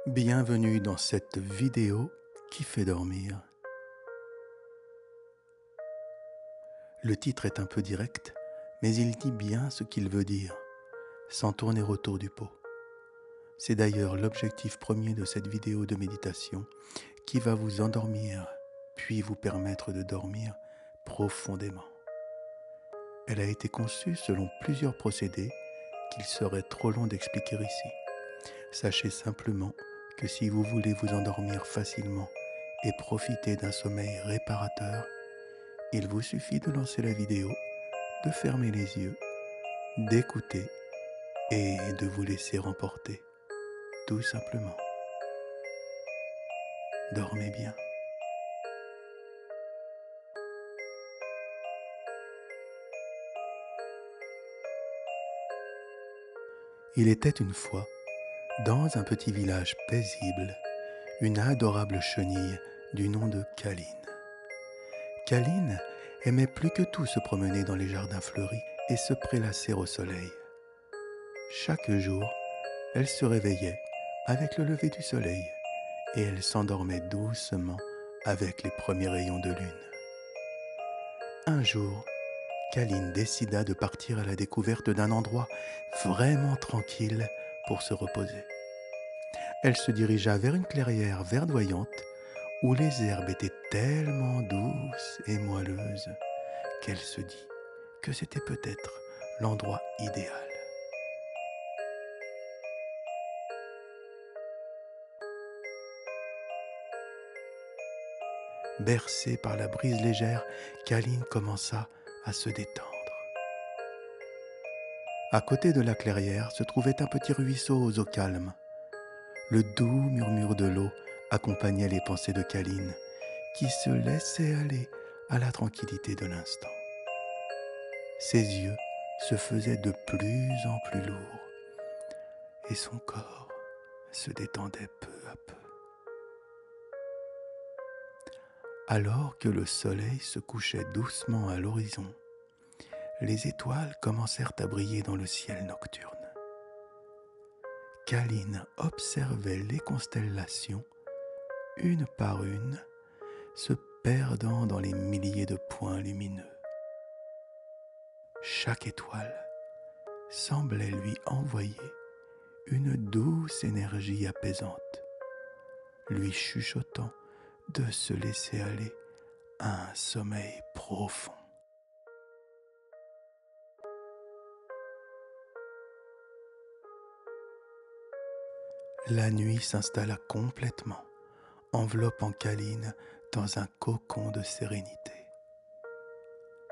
Bienvenue dans cette vidéo qui fait dormir. Le titre est un peu direct, mais il dit bien ce qu'il veut dire, sans tourner autour du pot. C'est d'ailleurs l'objectif premier de cette vidéo de méditation qui va vous endormir, puis vous permettre de dormir profondément. Elle a été conçue selon plusieurs procédés qu'il serait trop long d'expliquer ici. Sachez simplement que si vous voulez vous endormir facilement et profiter d'un sommeil réparateur, il vous suffit de lancer la vidéo, de fermer les yeux, d'écouter et de vous laisser emporter, tout simplement. Dormez bien. Il était une fois, dans un petit village paisible, une adorable chenille du nom de Caline. Caline aimait plus que tout se promener dans les jardins fleuris et se prélasser au soleil. Chaque jour, elle se réveillait avec le lever du soleil et elle s'endormait doucement avec les premiers rayons de lune. Un jour, Caline décida de partir à la découverte d'un endroit vraiment tranquille pour se reposer. Elle se dirigea vers une clairière verdoyante où les herbes étaient tellement douces et moelleuses qu'elle se dit que c'était peut-être l'endroit idéal. Bercée par la brise légère, Caline commença à se détendre. À côté de la clairière se trouvait un petit ruisseau aux eaux calmes. Le doux murmure de l'eau accompagnait les pensées de Caline, qui se laissait aller à la tranquillité de l'instant. Ses yeux se faisaient de plus en plus lourds et son corps se détendait peu à peu. Alors que le soleil se couchait doucement à l'horizon, les étoiles commencèrent à briller dans le ciel nocturne. Caline observait les constellations, une par une, se perdant dans les milliers de points lumineux. Chaque étoile semblait lui envoyer une douce énergie apaisante, lui chuchotant de se laisser aller à un sommeil profond. La nuit s'installa complètement, enveloppant Caline dans un cocon de sérénité.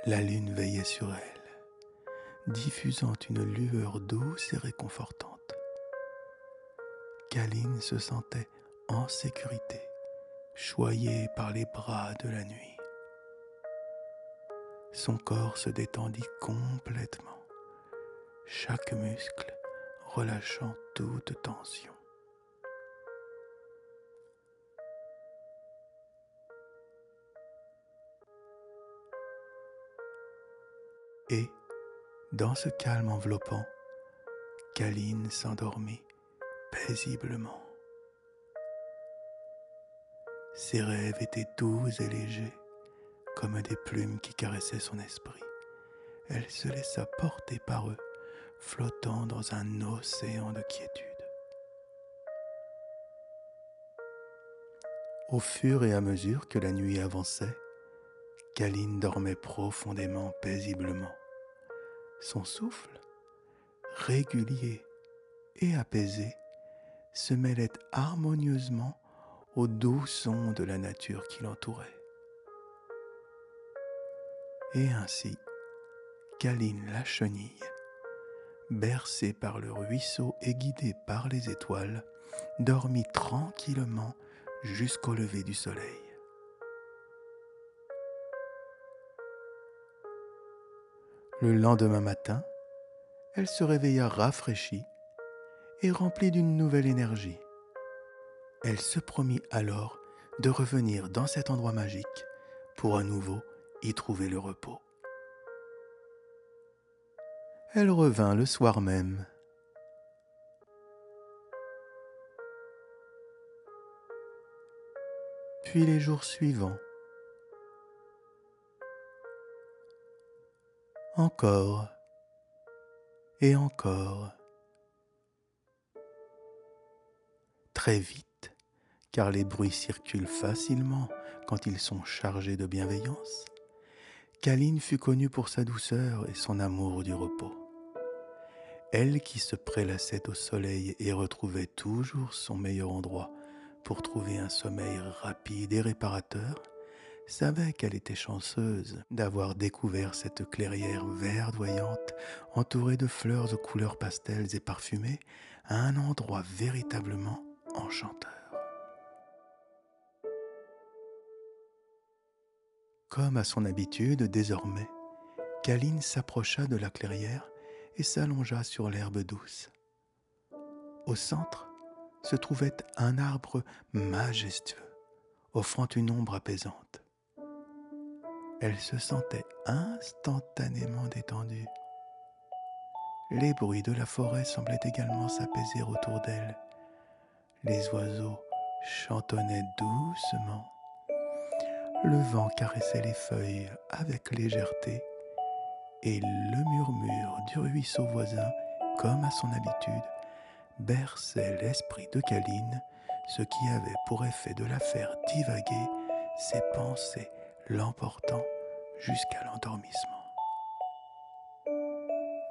La lune veillait sur elle, diffusant une lueur douce et réconfortante. Caline se sentait en sécurité, choyée par les bras de la nuit. Son corps se détendit complètement, chaque muscle relâchant toute tension. Et, dans ce calme enveloppant, Caline s'endormit paisiblement. Ses rêves étaient doux et légers, comme des plumes qui caressaient son esprit. Elle se laissa porter par eux, flottant dans un océan de quiétude. Au fur et à mesure que la nuit avançait, Caline dormait profondément, paisiblement. Son souffle, régulier et apaisé, se mêlait harmonieusement aux doux sons de la nature qui l'entourait. Et ainsi, Caline la chenille, bercée par le ruisseau et guidée par les étoiles, dormit tranquillement jusqu'au lever du soleil. Le lendemain matin, elle se réveilla rafraîchie et remplie d'une nouvelle énergie. Elle se promit alors de revenir dans cet endroit magique pour à nouveau y trouver le repos. Elle revint le soir même. Puis les jours suivants, encore et encore. Très vite, car les bruits circulent facilement quand ils sont chargés de bienveillance, Caline fut connue pour sa douceur et son amour du repos. Elle qui se prélassait au soleil et retrouvait toujours son meilleur endroit pour trouver un sommeil rapide et réparateur, savait qu'elle était chanceuse d'avoir découvert cette clairière verdoyante entourée de fleurs aux couleurs pastels et parfumées à un endroit véritablement enchanteur. Comme à son habitude désormais, Caline s'approcha de la clairière et s'allongea sur l'herbe douce. Au centre se trouvait un arbre majestueux, offrant une ombre apaisante. Elle se sentait instantanément détendue. Les bruits de la forêt semblaient également s'apaiser autour d'elle. Les oiseaux chantonnaient doucement. Le vent caressait les feuilles avec légèreté et le murmure du ruisseau voisin, comme à son habitude, berçait l'esprit de Caline, ce qui avait pour effet de la faire divaguer, ses pensées l'emportant jusqu'à l'endormissement.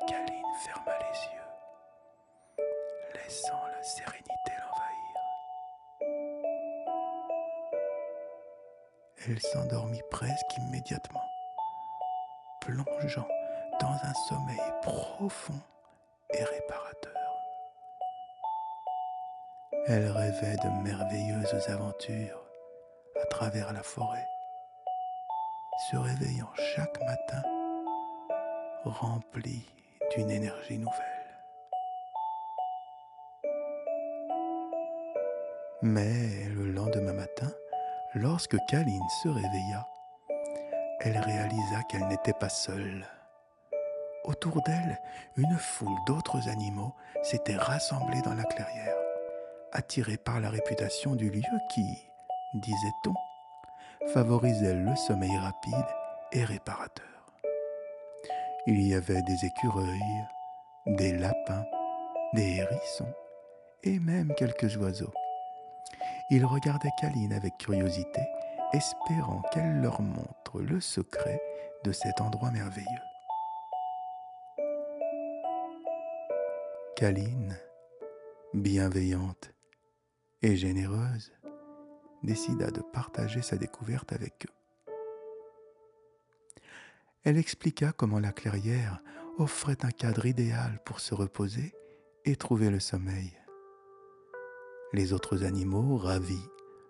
Caline ferma les yeux, laissant la sérénité l'envahir. Elle s'endormit presque immédiatement, plongeant dans un sommeil profond et réparateur. Elle rêvait de merveilleuses aventures à travers la forêt, se réveillant chaque matin remplie d'une énergie nouvelle. Mais le lendemain matin, lorsque Caline se réveilla, elle réalisa qu'elle n'était pas seule. Autour d'elle, une foule d'autres animaux s'était rassemblée dans la clairière, attirés par la réputation du lieu qui, disait-on, favorisait le sommeil rapide et réparateur. Il y avait des écureuils, des lapins, des hérissons et même quelques oiseaux. Ils regardaient Caline avec curiosité, espérant qu'elle leur montre le secret de cet endroit merveilleux. Caline, bienveillante et généreuse, décida de partager sa découverte avec eux. Elle expliqua comment la clairière offrait un cadre idéal pour se reposer et trouver le sommeil. Les autres animaux, ravis,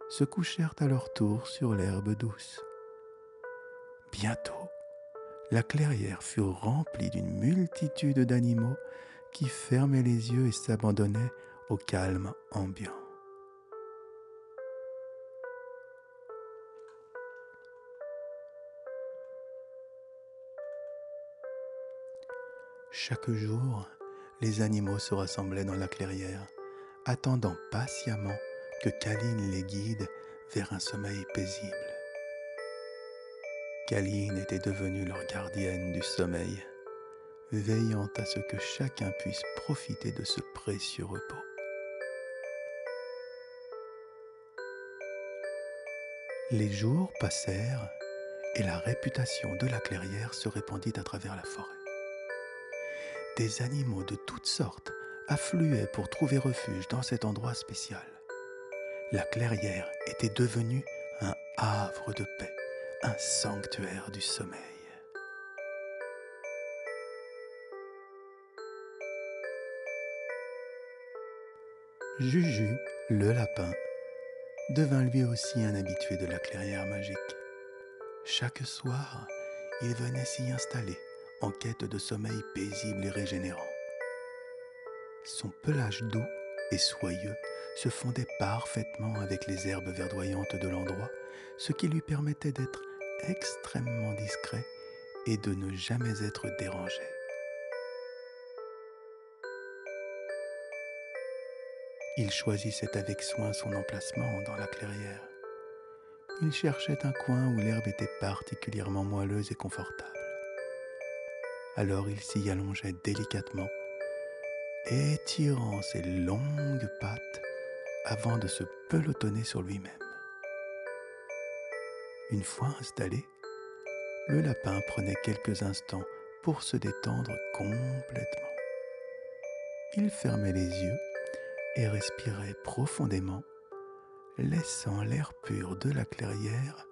se couchèrent à leur tour sur l'herbe douce. Bientôt, la clairière fut remplie d'une multitude d'animaux qui fermaient les yeux et s'abandonnaient au calme ambiant. Chaque jour, les animaux se rassemblaient dans la clairière, attendant patiemment que Caline les guide vers un sommeil paisible. Caline était devenue leur gardienne du sommeil, veillant à ce que chacun puisse profiter de ce précieux repos. Les jours passèrent et la réputation de la clairière se répandit à travers la forêt. Des animaux de toutes sortes affluaient pour trouver refuge dans cet endroit spécial. La clairière était devenue un havre de paix, un sanctuaire du sommeil. Juju, le lapin, devint lui aussi un habitué de la clairière magique. Chaque soir, il venait s'y installer en quête de sommeil paisible et régénérant. Son pelage doux et soyeux se fondait parfaitement avec les herbes verdoyantes de l'endroit, ce qui lui permettait d'être extrêmement discret et de ne jamais être dérangé. Il choisissait avec soin son emplacement dans la clairière. Il cherchait un coin où l'herbe était particulièrement moelleuse et confortable. Alors il s'y allongeait délicatement, étirant ses longues pattes avant de se pelotonner sur lui-même. Une fois installé, le lapin prenait quelques instants pour se détendre complètement. Il fermait les yeux et respirait profondément, laissant l'air pur de la clairière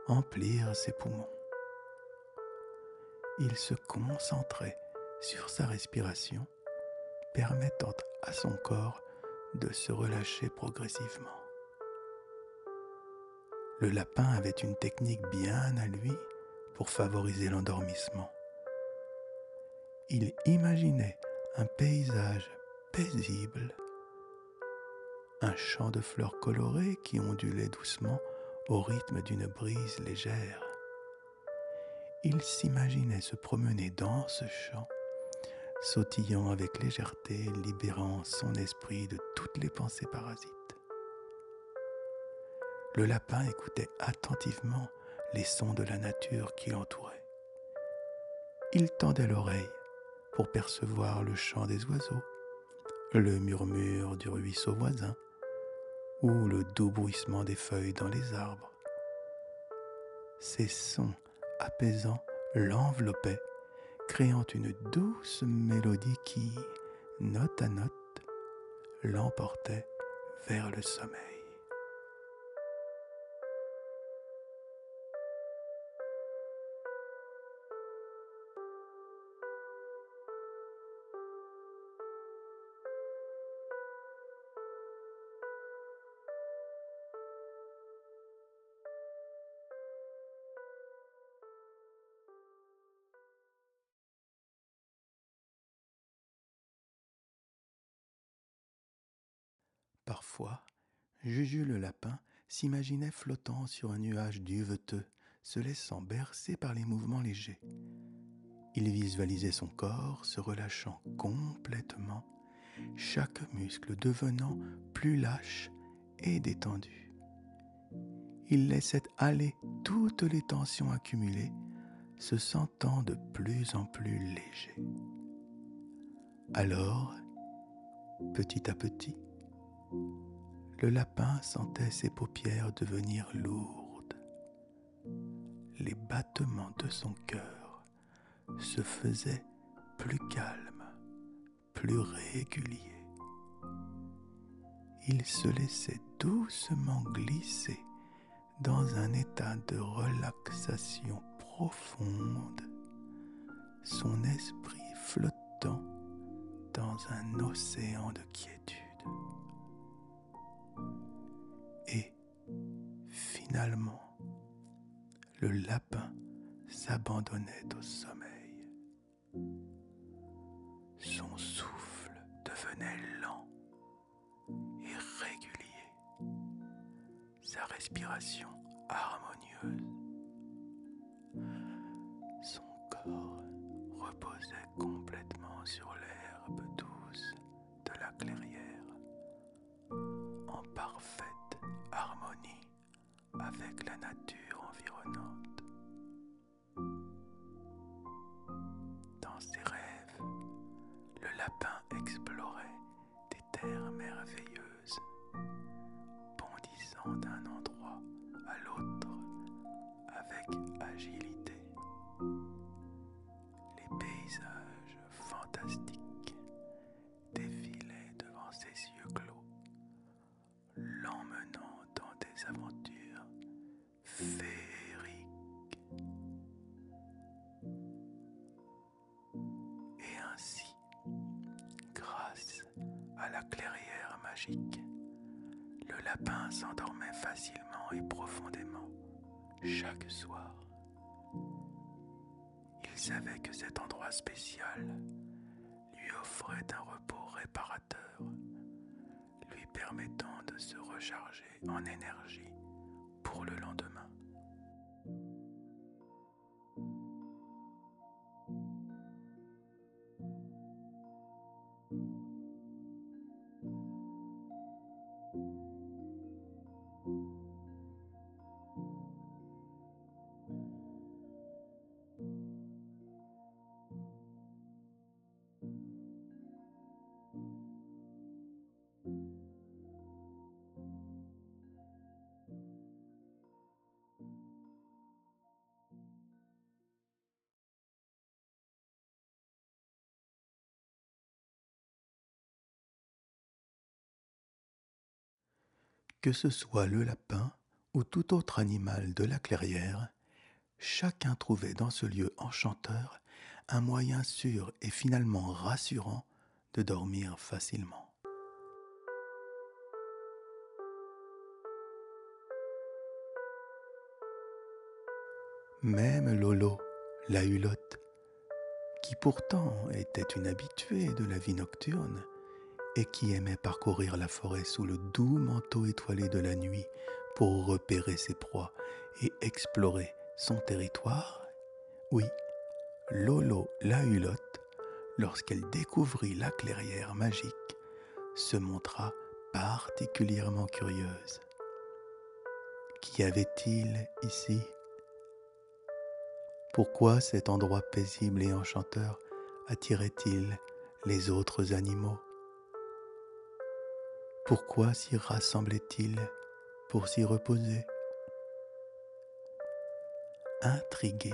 emplir ses poumons. Il se concentrait sur sa respiration, permettant à son corps de se relâcher progressivement. Le lapin avait une technique bien à lui pour favoriser l'endormissement. Il imaginait un paysage paisible, un champ de fleurs colorées qui ondulait doucement au rythme d'une brise légère. Il s'imaginait se promener dans ce champ, sautillant avec légèreté, libérant son esprit de toutes les pensées parasites. Le lapin écoutait attentivement les sons de la nature qui l'entourait. Il tendait l'oreille pour percevoir le chant des oiseaux, le murmure du ruisseau voisin ou le doux bruissement des feuilles dans les arbres. Ces sons apaisants l'enveloppaient, créant une douce mélodie qui, note à note, l'emportait vers le sommeil. Parfois, Juju le lapin s'imaginait flottant sur un nuage duveteux, se laissant bercer par les mouvements légers. Il visualisait son corps se relâchant complètement, chaque muscle devenant plus lâche et détendu. Il laissait aller toutes les tensions accumulées, se sentant de plus en plus léger. Alors, petit à petit, le lapin sentait ses paupières devenir lourdes. Les battements de son cœur se faisaient plus calmes, plus réguliers. Il se laissait doucement glisser dans un état de relaxation profonde, son esprit flottant dans un océan de quiétude. Et finalement, le lapin s'abandonnait au sommeil. Son souffle devenait lent et régulier, sa respiration harmonieuse. Son corps reposait complètement sur l'herbe douce de la clairière, en parfaite harmonie avec la nature environnante. Dans ses rêves, le lapin explorait des terres merveilleuses, bondissant d'un endroit à l'autre avec agilité. Les paysages fantastiques défilaient devant ses yeux clos, l'emmenant dans des aventures féeriques. Et ainsi, grâce à la clairière magique, le lapin s'endormait facilement et profondément chaque soir. Il savait que cet endroit spécial lui offrait un repos réparateur, lui permettant de se recharger en énergie pour le lendemain. Que ce soit le lapin ou tout autre animal de la clairière, chacun trouvait dans ce lieu enchanteur un moyen sûr et finalement rassurant de dormir facilement. Même Lolo, la hulotte, qui pourtant était une habituée de la vie nocturne et qui aimait parcourir la forêt sous le doux manteau étoilé de la nuit pour repérer ses proies et explorer son territoire, oui, Lolo la hulotte, lorsqu'elle découvrit la clairière magique, se montra particulièrement curieuse. Qu'y avait-il ici ? Pourquoi cet endroit paisible et enchanteur attirait-il les autres animaux ? Pourquoi s'y rassemblait-il pour s'y reposer ? Intrigué,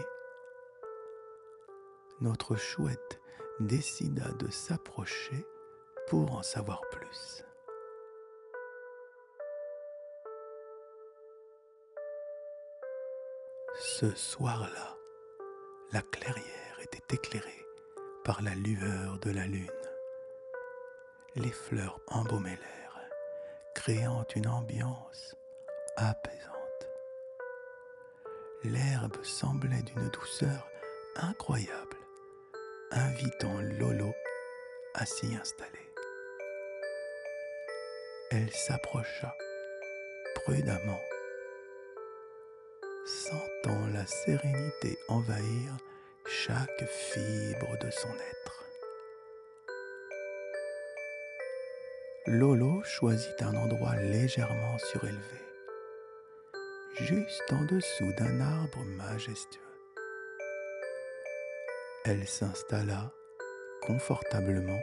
notre chouette décida de s'approcher pour en savoir plus. Ce soir-là, la clairière était éclairée par la lueur de la lune. Les fleurs embaumaient l'air, créant une ambiance apaisante. L'herbe semblait d'une douceur incroyable, invitant Lolo à s'y installer. Elle s'approcha prudemment, sentant la sérénité envahir chaque fibre de son être. Lolo choisit un endroit légèrement surélevé, juste en dessous d'un arbre majestueux. Elle s'installa confortablement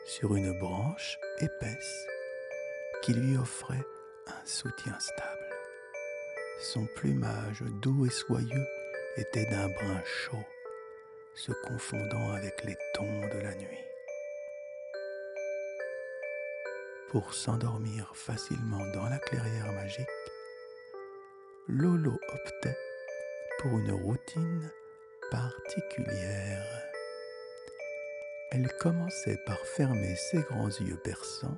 sur une branche épaisse qui lui offrait un soutien stable. Son plumage doux et soyeux était d'un brun chaud, se confondant avec les tons de la nuit. Pour s'endormir facilement dans la clairière magique, Lolo optait pour une routine particulière. Elle commençait par fermer ses grands yeux perçants,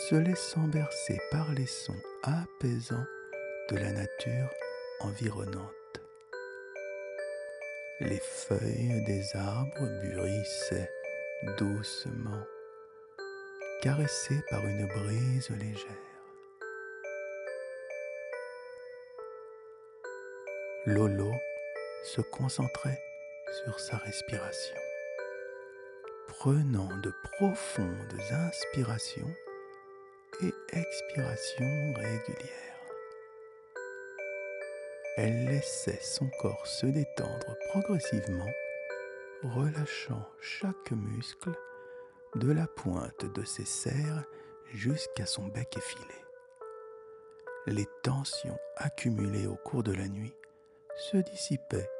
se laissant bercer par les sons apaisants de la nature environnante. Les feuilles des arbres bruissaient doucement, caressées par une brise légère. Lolo se concentrait sur sa respiration, prenant de profondes inspirations et expirations régulières. Elle laissait son corps se détendre progressivement, relâchant chaque muscle de la pointe de ses serres jusqu'à son bec effilé. Les tensions accumulées au cours de la nuit se dissipaient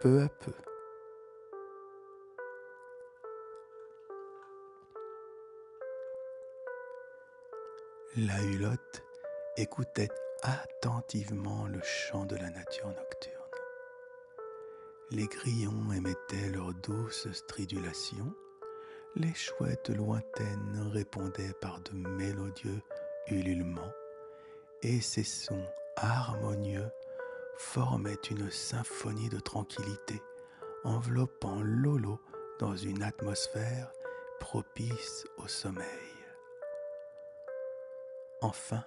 peu à peu. La hulotte écoutait attentivement le chant de la nature nocturne. Les grillons émettaient leurs douces stridulations, les chouettes lointaines répondaient par de mélodieux ululements, et ces sons harmonieux formaient une symphonie de tranquillité, enveloppant Lolo dans une atmosphère propice au sommeil. Enfin,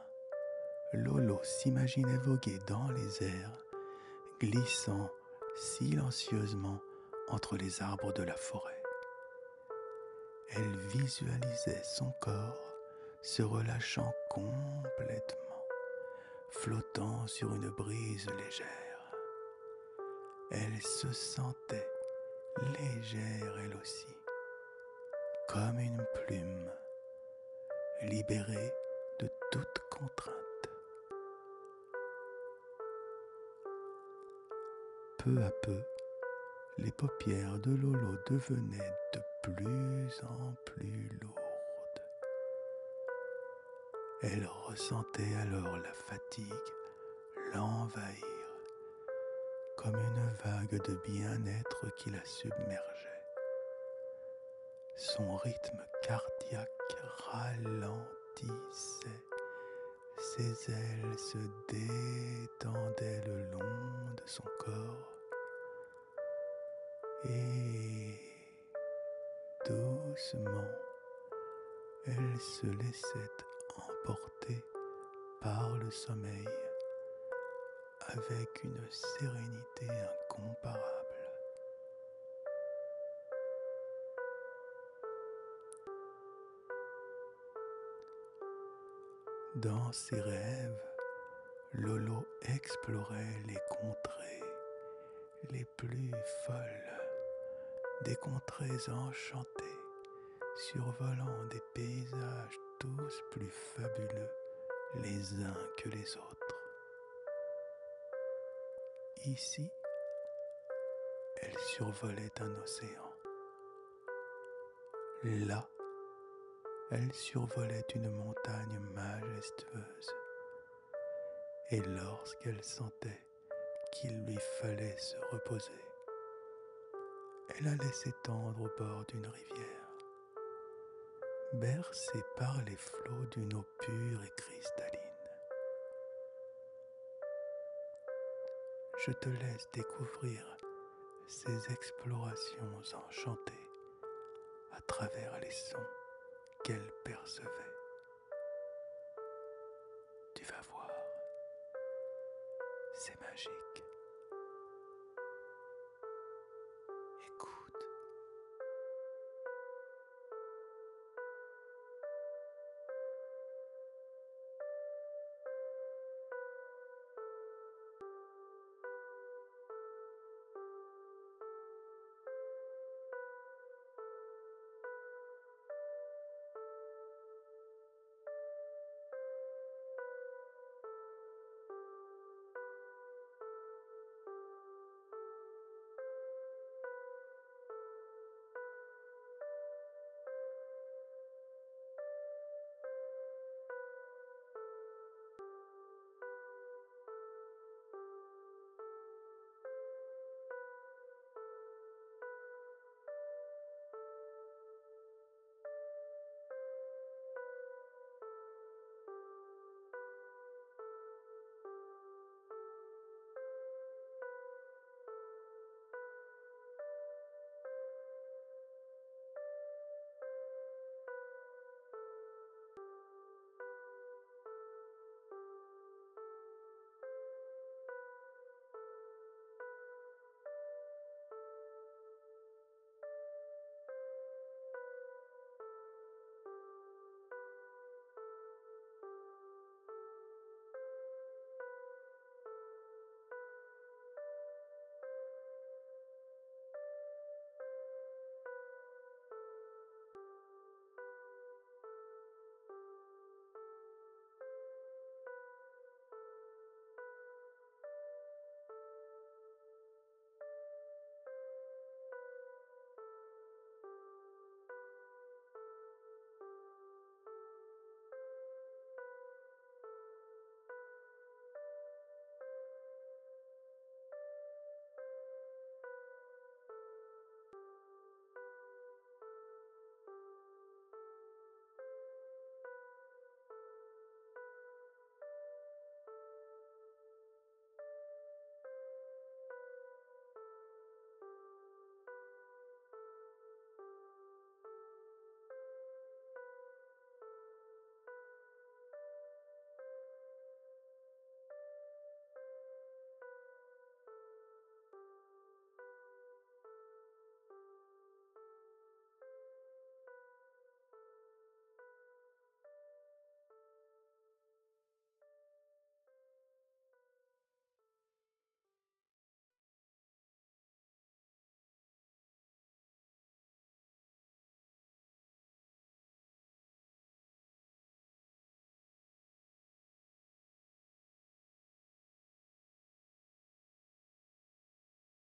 Lolo s'imaginait voguer dans les airs, glissant silencieusement entre les arbres de la forêt. Elle visualisait son corps se relâchant complètement, flottant sur une brise légère. Elle se sentait légère elle aussi, comme une plume, libérée de toute contrainte. Peu à peu, les paupières de Lolo devenaient de plus en plus lourdes. Elle ressentait alors la fatigue l'envahir comme une vague de bien-être qui la submergeait. Son rythme cardiaque ralentissait, ses ailes se détendaient le long de son corps et doucement, elle se laissait emporter par le sommeil avec une sérénité incomparable. Dans ses rêves, Lolo explorait les contrées les plus folles, des contrées enchantées, survolant des paysages tous plus fabuleux les uns que les autres. Ici, elle survolait un océan. Là, elle survolait une montagne majestueuse. Et lorsqu'elle sentait qu'il lui fallait se reposer, elle allait s'étendre au bord d'une rivière, bercée par les flots d'une eau pure et cristalline. Je te laisse découvrir ces explorations enchantées à travers les sons qu'elle percevait. Tu vas voir, c'est magique.